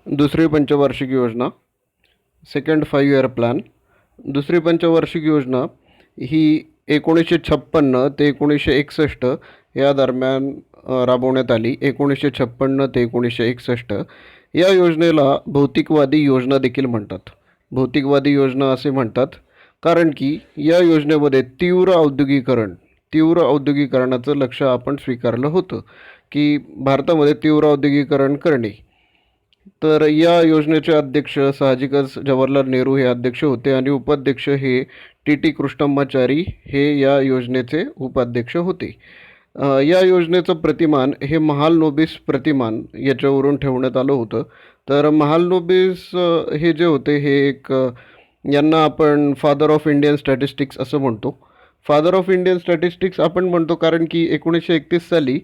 दुसरी पंचवार्षिक योजना, second 5 year plan. दुसरी पंचवार्षिक योजना ही 1956 ते 1961 या दरम्यान राबवण्यात आली. 1956 ते 1961 या योजनेला भौतिकवादी योजना देखील म्हणतात. भौतिकवादी योजना असे म्हणतात कारण की या योजनेमध्ये तीव्र औद्योगिकरणाचं लक्ष्य आपण स्वीकारलं होतं की भारतामध्ये तीव्र औद्योगिकरण करणे. तर या योजनेचे अध्यक्ष साहजिकच जवाहरलाल नेहरू हे अध्यक्ष होते आणि उपाध्यक्ष हे टी टी कृष्णमाचारी हे या योजनेचे उपाध्यक्ष होते. या योजनेचं प्रतिमान हे महालनोबिस प्रतिमान याच्यावरून ठेवण्यात आलं होतं. तर महालनोबिस हे जे होते हे एक यांना आपण फादर ऑफ इंडियन स्टॅटिस्टिक्स असं म्हणतो. फादर ऑफ इंडियन स्टॅटिस्टिक्स आपण म्हणतो कारण की 1931 साली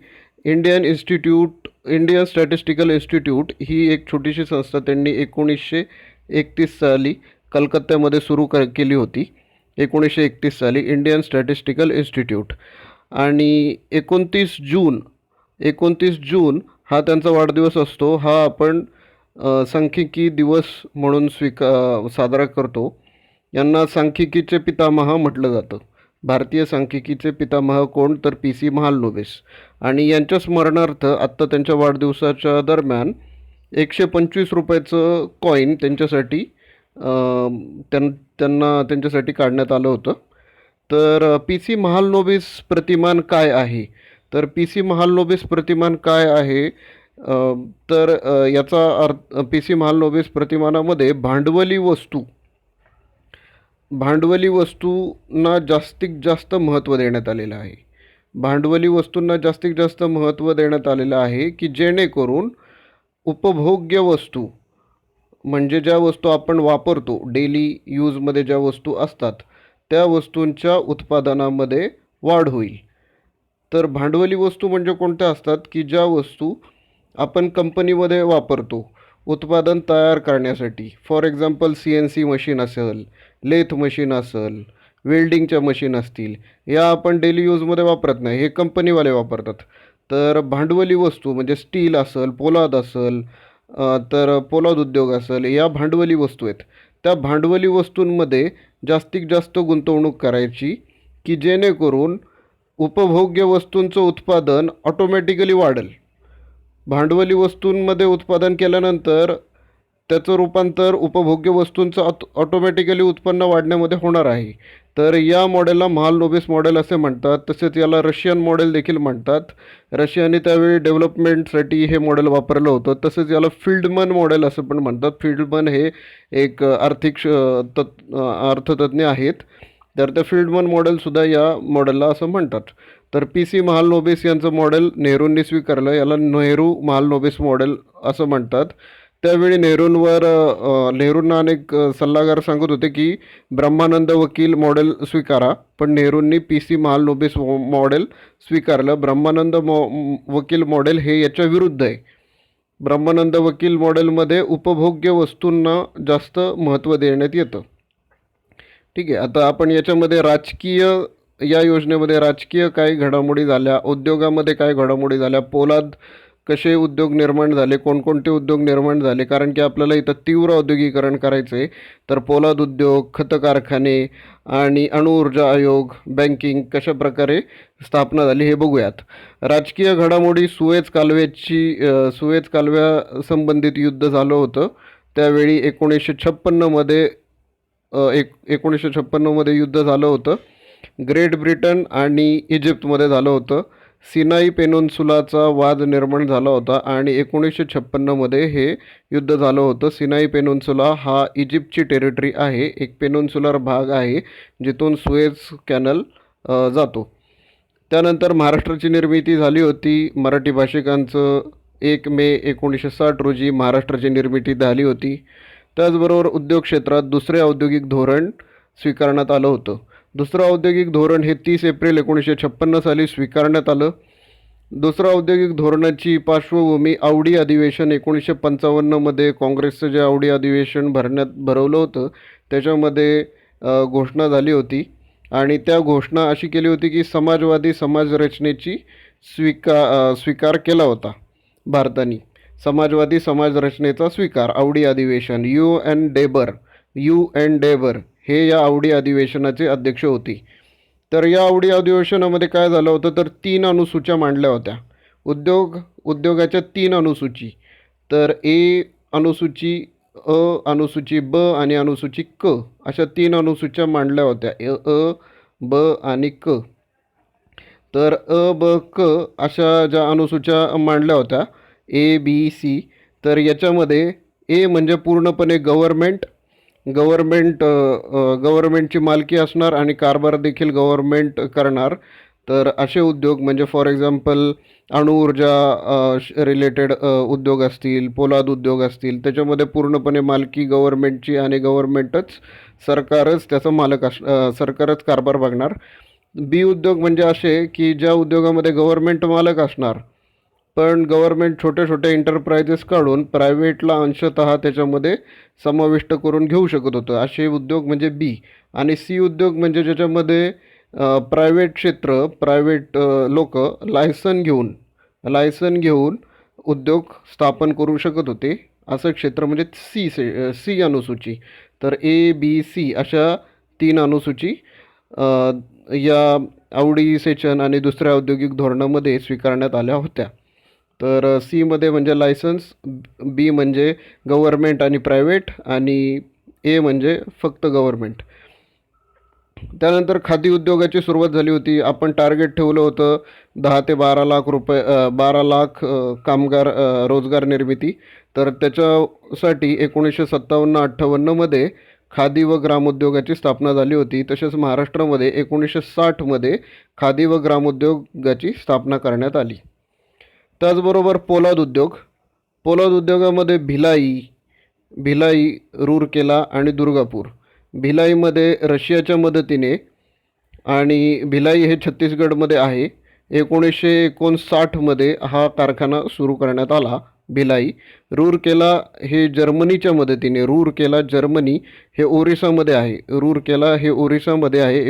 इंडियन स्टॅटिस्टिकल इन्स्टिट्यूट ही एक छोटीशी संस्था त्यांनी 1931 साली कलकत्त्यामध्ये सुरू केली होती. 1931 साली इंडियन स्टॅटिस्टिकल इन्स्टिट्यूट. आणि 29 जून हा त्यांचा वाढदिवस असतो. हा आपण सांख्यिकी दिवस म्हणून साजरा करतो. यांना सांख्यिकीचे पितामह म्हटलं जातं. भारतीय सांख्यिकीचे पितामह कोण, तर पी सी महालनोबिस. आणि यांच्या स्मरणार्थ आत्ता त्यांच्या वाढदिवसाच्या दरम्यान 125 रुपयाचं कॉईन त्यांच्यासाठी त्यांच्यासाठी काढण्यात आलं होतं. तर पी सी महालनोबिस प्रतिमान काय आहे, तर पी सी महालनोबिस प्रतिमान काय आहे, तर याचा अर्थ पी सी महालनोबिस प्रतिमानामध्ये भांडवली वस्तूंना जास्तीत जास्त महत्त्व देण्यात आलेलं आहे. भांडवली वस्तूंना जास्तीत जास्त महत्त्व देण्यात आलेलं आहे की जेणेकरून उपभोग्य वस्तू म्हणजे ज्या वस्तू आपण वापरतो, डेली यूजमध्ये ज्या वस्तू असतात त्या वस्तूंच्या उत्पादनामध्ये वाढ होईल. तर भांडवली वस्तू म्हणजे कोणत्या असतात की ज्या वस्तू आपण कंपनीमध्ये वापरतो उत्पादन तयार करण्यासाठी. फॉर एक्झाम्पल CNC मशीन असेल, लेथ मशीन असेल, वेल्डिंगच्या मशीन असतील, या आपण डेली यूजमध्ये वापरत नाही, हे कंपनीवाले वापरतात. तर भांडवली वस्तू म्हणजे स्टील असेल, पोलाद असेल, तर पोलाद उद्योग असेल, या भांडवली वस्तू आहेत. त्या भांडवली वस्तूंमध्ये जास्तीत जास्त गुंतवणूक करायची की जेणेकरून उपभोग्य वस्तूंचं उत्पादन ऑटोमॅटिकली वाढेल. भांडवली वस्तूंमध्ये उत्पादन केल्यानंतर त्याचं रूपांतर उपभोग्य वस्तूंचं ऑटोमॅटिकली उत्पन्न वाढण्यामध्ये होणार आहे. तर या मॉडेलला महालनोबिस मॉडेल असे म्हणतात. तसेच याला रशियन मॉडेल देखील म्हणतात. रशियाने त्यावेळी डेव्हलपमेंटसाठी हे मॉडेल वापरलं होतं. तसेच याला फील्डमन मॉडेल असं पण म्हणतात. फील्डमन हे एक अर्थतज्ज्ञ आहेत. तर त्या फील्डमन मॉडेलसुद्धा या मॉडेलला असं म्हणतात. तर पी सी महालनोबिस यांचं मॉडेल नेहरूंनी स्वीकारलं. याला नेहरू महालनोबिस मॉडेल असं म्हणतात. त्यावेळी नेहरूंना अनेक सल्लागार सांगत होते की ब्रह्मानंद वकील मॉडेल स्वीकारा, पण नेहरूंनी पी सी महालनोबिस मॉडेल स्वीकारलं. ब्रह्मानंद वकील मॉडेल हे याच्या विरुद्ध आहे. ब्रह्मानंद वकील मॉडेलमध्ये उपभोग्य वस्तूंना जास्त महत्त्व देण्यात येतं. ठीक आहे. आता आपण याच्यामध्ये या योजनेमध्ये राजकीय काय घडामोडी झाल्या, उद्योगामध्ये काय घडामोडी झाल्या, पोलाद कसे उद्योग निर्माण झाले, कोणकोणते उद्योग निर्माण झाले, कारण की आपल्याला इथं तीव्र औद्योगिकरण करायचं आहे. तर पोलाद उद्योग, खत कारखाने आणि अणुऊर्जा आयोग, बँकिंग कशा प्रकारे स्थापना झाली हे बघूयात. राजकीय घडामोडी, सुएझ कालव्यासंबंधित युद्ध झालं होतं. त्यावेळी 1956मध्ये युद्ध झालं होतं. ग्रेट ब्रिटन आणि इजिप्तमध्ये झालं होतं. सिनाई पेनिन्सुलाचा वाद निर्माण झाला होता आणि 1956मध्ये हे युद्ध झालं होतं. सिनाई पेनिन्सुला हा इजिप्तची टेरिटरी आहे, एक पेनिन्सुलर भाग आहे जिथून सुएझ कॅनल जातो. त्यानंतर महाराष्ट्राची निर्मिती झाली होती. मराठी भाषिकांचं 1 मे 1960 रोजी महाराष्ट्राची निर्मिती झाली होती. त्याचबरोबर उद्योग क्षेत्रात दुसरे औद्योगिक धोरण स्वीकारण्यात आलं होतं. दुसरं औद्योगिक धोरण हे 30 एप्रिल 1956 साली स्वीकारण्यात आलं. दुसरं औद्योगिक धोरणाची पार्श्वभूमी आवडी अधिवेशन 1955मध्ये काँग्रेसचं जे आवडी अधिवेशन भरवलं होतं त्याच्यामध्ये घोषणा झाली होती. आणि त्या घोषणा अशी केली होती की समाजवादी समाजरचनेची स्वीकार केला होता भारताने. समाजवादी समाजरचनेचा स्वीकार आवडी अधिवेशन यू एन डेबर हे या आवडी अधिवेशनाचे अध्यक्ष होते. तर या आवडी अधिवेशनामध्ये काय झालं होतं तर 3 अनुसूच्या मांडल्या होत्या. उद्योगाच्या 3 अनुसूची. तर ए अनुसूची, अ अनुसूची ब आणि अनुसूची क अशा 3 अनुसूच्या मांडल्या होत्या. ब आणि क. तर ब क अशा ज्या अनुसूच्या मांडल्या होत्या ए बी सी. तर याच्यामध्ये ए म्हणजे पूर्णपणे गव्हर्मेंटची मालकी असणार आणि कारभार देखील गव्हर्मेंट करणार. तर असे उद्योग म्हणजे फॉर एक्झाम्पल अणुऊर्जा रिलेटेड उद्योग असतील, पोलाद उद्योग असतील, त्याच्यामध्ये पूर्णपणे मालकी गव्हर्मेंटची आणि सरकारच त्याचा सरकारच कारभार बघणार. बी उद्योग म्हणजे असे की ज्या उद्योगामध्ये गव्हर्मेंट मालक असणार पण गव्हर्मेंट छोट्या छोट्या एंटरप्राइजेस काढून प्रायव्हेटला अंशतः त्याच्यामध्ये समाविष्ट करून घेऊ शकत होतं, असे उद्योग म्हणजे बी. आणि सी उद्योग म्हणजे ज्याच्यामध्ये प्रायव्हेट लोक लायसन घेऊन उद्योग स्थापन करू शकत होते, असं क्षेत्र म्हणजे सी अनुसूची. तर ए बी सी अशा 3 अनुसूची या आवडी सेचन आणि दुसऱ्या औद्योगिक धोरणामध्ये स्वीकारण्यात आल्या होत्या. तर सीमध्ये म्हणजे लायसन्स, बी म्हणजे गव्हर्मेंट आणि प्रायव्हेट आणि ए म्हणजे फक्त गव्हर्मेंट. त्यानंतर खादी उद्योगाची सुरुवात झाली होती. आपण टार्गेट ठेवलं होतं 10 ते 12 लाख रुपये 12 लाख कामगार रोजगार निर्मिती. तर त्याच्यासाठी 1957-58मध्ये खादी व ग्रामोद्योगाची स्थापना झाली होती. तसेच महाराष्ट्रामध्ये 1960मध्ये खादी व ग्रामोद्योगाची स्थापना करण्यात आली. त्याचबरोबर पोलाद उद्योगामध्ये भिलाई, रूरकेला आणि दुर्गापूर. भिलाईमध्ये रशियाच्या मदतीने आणि भिलाई हे छत्तीसगडमध्ये आहे. 1959मध्ये हा कारखाना सुरू करण्यात आला भिलाई. रूरकेला हे जर्मनीच्या मदतीने, जर्मनी हे ओरिसामध्ये आहे.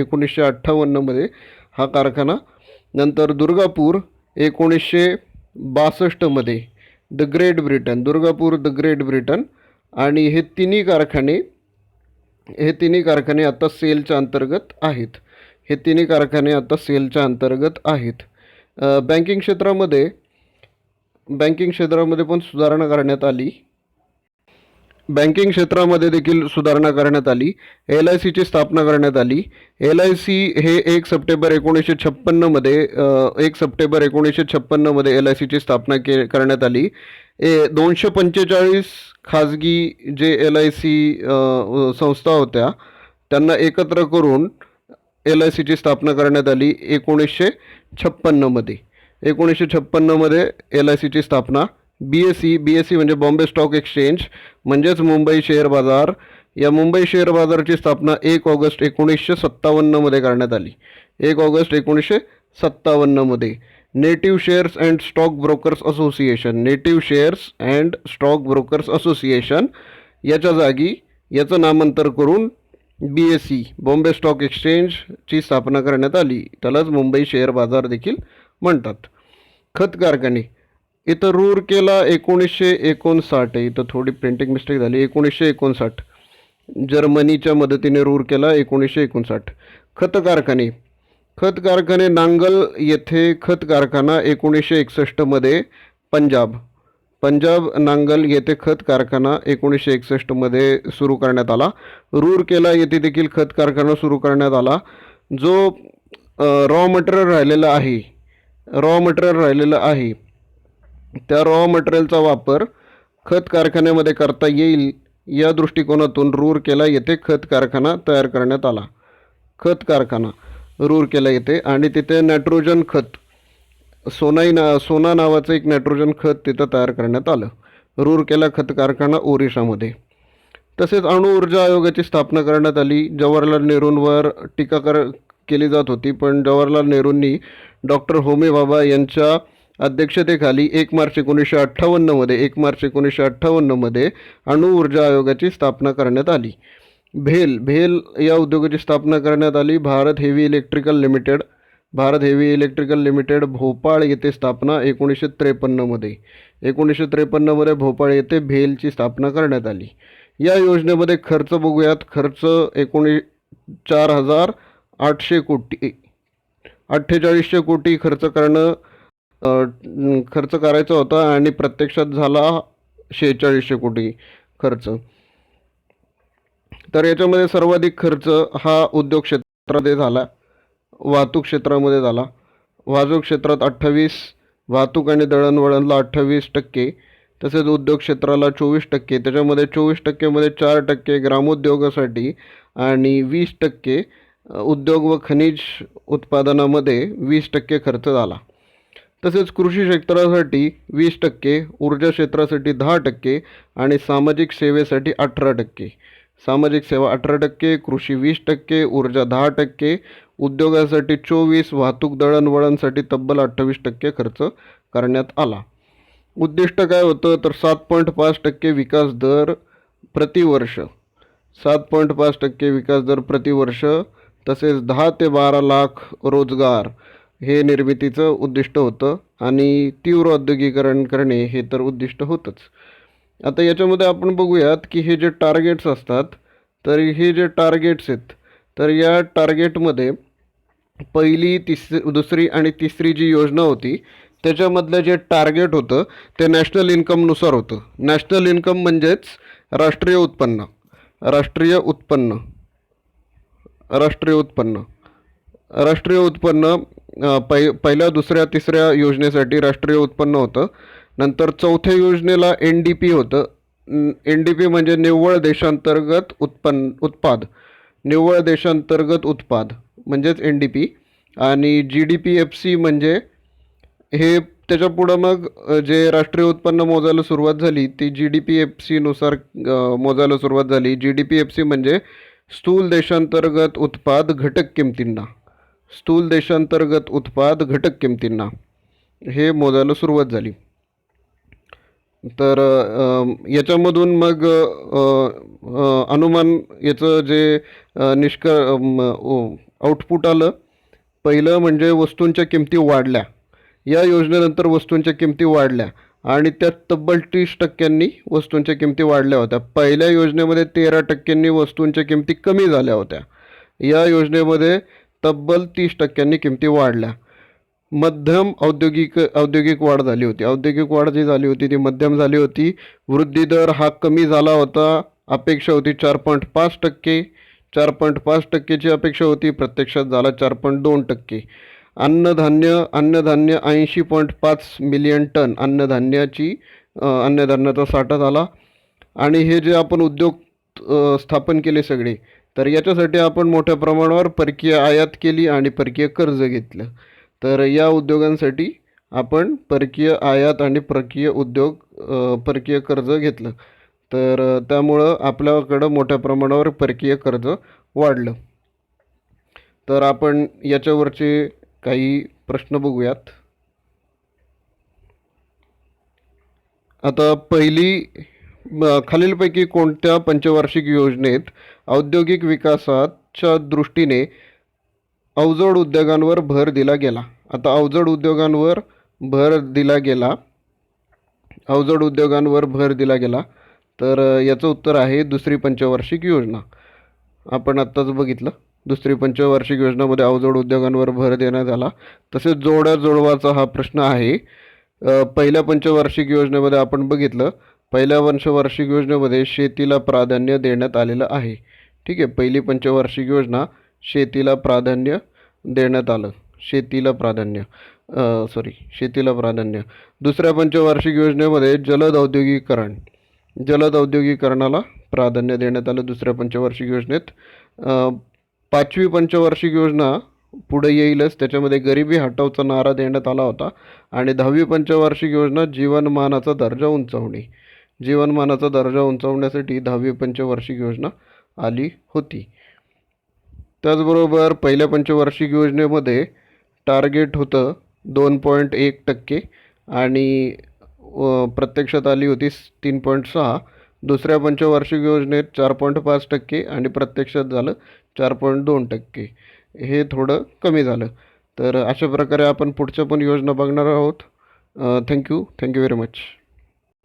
1958मध्ये हा कारखाना. नंतर दुर्गापूर 1962मध्ये द ग्रेट ब्रिटन. आणि हे तिन्ही कारखाने आता सेलच्या अंतर्गत आहेत. बँकिंग क्षेत्रामध्ये पण सुधारणा करण्यात आली. बँकिंग क्षेत्रामध्ये देखील सुधारणा करण्यात आली. LICची स्थापना करण्यात आली. LIC हे 1 सप्टेंबर 1956मध्ये LICची स्थापना करण्यात आली. 245 खाजगी जे LIC संस्था होत्या त्यांना एकत्र करून LICची स्थापना करण्यात आली 1956मध्ये. 1956मध्ये LICची स्थापना. BSE म्हणजे बॉम्बे स्टॉक एक्सचेंज म्हणजेच मुंबई शेअर बाजार. या मुंबई शेअर बाजाराची स्थापना 1 ऑगस्ट 1957मध्ये करण्यात आली. 1 ऑगस्ट 1957मध्ये. Native shares and stock brokers association याच्या जागी याचं नामांतर करून BSE बॉम्बे स्टॉक एक्सचेंजची स्थापना करण्यात आली. त्यालाच मुंबई शेअर बाजार देखील म्हणतात. खत कारखाने इथं रूरकेला 1959 आहे. इथं थोडी प्रिंटिंग मिस्टेक झाली. 1959 जर्मनीच्या मदतीने रूरकेला 1959. खत कारखाने नांगल येथे खत कारखाना 1961मध्ये. पंजाब नांगल येथे खत कारखाना 1961मध्ये सुरू करण्यात आला. रूरकेला येथे देखील खत कारखाना सुरू करण्यात आला. जो रॉ मटेरियल राहिलेलं आहे त्या रॉ मटेरियलचा वापर खत कारखान्यामध्ये करता येईल या दृष्टिकोनातून रूरकेला येथे खत कारखाना तयार करण्यात आला. खत कारखाना रूरकेला येथे. आणि तिथे नायट्रोजन खत सोना नावाचं एक नायट्रोजन खत तिथं तयार करण्यात आलं. रूरकेला खत कारखाना ओरिसामध्ये. तसेच अणुऊर्जा आयोगाची स्थापना करण्यात आली. जवाहरलाल नेहरूंवर टीका केली जात होती पण जवाहरलाल नेहरूंनी डॉक्टर होमी भाभा यांच्या अध्यक्षतेखाली 1 मार्च 1958मध्ये अणुऊर्जा आयोगाची स्थापना करण्यात आली. भेल या उद्योगाची स्थापना करण्यात आली. Bharat heavy electrical limited. Bharat heavy electrical limited Bhopal येथे स्थापना 1953मध्ये. 1953मध्ये भोपाळ येथे भेलची स्थापना करण्यात आली. या योजनेमध्ये खर्च बघूयात. खर्च 4,800 कोटी 4800 कोटी खर्च करायचा होता आणि प्रत्यक्षात झाला 4600 कोटी खर्च. तर याच्यामध्ये सर्वाधिक खर्च हा उद्योग क्षेत्रामध्ये झाला, वाहतूक क्षेत्रामध्ये झाला. वाहतूक क्षेत्रात 28, वाहतूक आणि दळणवळणला 28%, तसेच उद्योग क्षेत्राला 24%. त्याच्यामध्ये 24%मध्ये 4% ग्रामोद्योगासाठी आणि 20% उद्योग व खनिज उत्पादनामध्ये 20% खर्च झाला. तसेच कृषी क्षेत्रासाठी 20%, ऊर्जा क्षेत्रासाठी 10% आणि सामाजिक सेवेसाठी 18%. सामाजिक सेवा 18%, कृषी 20%, ऊर्जा 10%, उद्योगासाठी 24%, वाहतूक दळणवळणसाठी तब्बल 28% खर्च करण्यात आला. उद्दिष्ट काय होतं तर 7.5% विकास दर प्रतिवर्ष. 7.5% विकास दर प्रतिवर्ष. तसेच 10 ते 12 लाख रोजगार हे निर्मितीचं उद्दिष्ट होतं आणि तीव्र औद्योगिकरण करणे हे तर उद्दिष्ट होतंच. आता याच्यामध्ये आपण बघूयात की हे जे टार्गेट्स असतात, तर हे जे टार्गेट्स आहेत, तर या टार्गेटमध्ये पहिली, दुसरी आणि तिसरी जी योजना होती त्याच्यामधलं जे टार्गेट होतं ते नॅशनल इन्कमनुसार होतं. नॅशनल इन्कम म्हणजेच राष्ट्रीय उत्पन्न. राष्ट्रीय उत्पन्न राष्ट्रीय उत्पन्न राष्ट्रीय उत्पन्न पहिल्या, दुसऱ्या, तिसऱ्या योजनेसाठी राष्ट्रीय उत्पन्न होतं. नंतर चौथ्या योजनेला एन डी पी होतं. एन डी पी म्हणजे निव्वळ देशांतर्गत उत्पाद. निव्वळ देशांतर्गत उत्पाद म्हणजेच एन डी पी. आणि G D P F C म्हणजे हे त्याच्यापुढं मग जे राष्ट्रीय उत्पन्न मोजायला सुरुवात झाली ती जी डी पी एफ सीनुसार मोजायला सुरुवात झाली. G D P F C म्हणजे स्थूल देशांतर्गत उत्पाद घटक किमतींना. स्थूल देशांतर्गत उत्पाद घटक किमतींना हे मोजायला सुरुवात झाली. तर याच्यामधून मग अनुमान याचं जे आउटपुट आलं, पहिलं म्हणजे वस्तूंच्या किमती वाढल्या. या योजनेनंतर वस्तूंच्या किमती वाढल्या आणि त्यात तब्बल 30% वस्तूंच्या किमती वाढल्या होत्या. पहिल्या योजनेमध्ये 13% वस्तूंच्या किमती कमी झाल्या होत्या. या योजनेमध्ये तब्बल 30% किमती वाढल्या. मध्यम औद्योगिक वाढ झाली होती. औद्योगिक वाढ जी झाली होती ती मध्यम झाली होती. वृद्धी दर हा कमी झाला होता. अपेक्षा होती 4.5%. 4.5%ची अपेक्षा होती, प्रत्यक्षात झाला 4.2%. अन्नधान्य 80.5 मिलियन टन अन्नधान्याचा साठा झाला. आणि हे जे आपण उद्योग स्थापन केले सगळे, तर याच्यासाठी आपण मोठ्या प्रमाणावर परकीय आयात केली आणि परकीय कर्ज घेतलं. तर या उद्योगांसाठी आपण परकीय आयात आणि परकीय कर्ज घेतलं. तर त्यामुळं आपल्याकडं मोठ्या प्रमाणावर परकीय कर्ज वाढलं. तर आपण याच्यावरचे काही प्रश्न बघूयात. आता पहिली, खालीलपैकी कोणत्या पंचवार्षिक योजनेत औद्योगिक विकासाच्या दृष्टीने अवजड उद्योगांवर भर दिला गेला? आता अवजड उद्योगांवर भर दिला गेला तर याचं उत्तर आहे दुसरी पंचवार्षिक योजना. आपण आत्ताच बघितलं, दुसरी पंचवार्षिक योजनेमध्ये अवजड उद्योगांवर भर देण्यात आला. तसेच जोडवाचा हा प्रश्न आहे. पहिल्या पंचवार्षिक योजनेमध्ये आपण बघितलं, पहिल्या पंचवार्षिक योजनेमध्ये शेतीला प्राधान्य देण्यात आलेलं आहे. ठीक आहे, पहिली पंचवार्षिक योजना शेतीला प्राधान्य देण्यात आलं. शेतीला प्राधान्य. दुसऱ्या पंचवार्षिक योजनेमध्ये जलद औद्योगिकरणाला प्राधान्य देण्यात आलं दुसऱ्या पंचवार्षिक योजनेत. पाचवी पंचवार्षिक योजना पुढे येईलच, त्याच्यामध्ये गरिबी हटवचा नारा देण्यात आला होता. आणि 10वी पंचवार्षिक योजना जीवनमानाचा दर्जा उंचावण्यासाठी 10वी पंचवार्षिक योजना आली होती. त्याचबरोबर पहिल्या पंचवार्षिक योजनेमध्ये टार्गेट होतं 2.1% आणि प्रत्यक्षात आली होती 3.6. दुसऱ्या पंचवार्षिक योजनेत 4.5% आणि प्रत्यक्षात झालं 4.2%. हे थोडं कमी झालं. तर अशा प्रकारे आपण पुढच्या पण योजना बघणार आहोत. Thank you very much.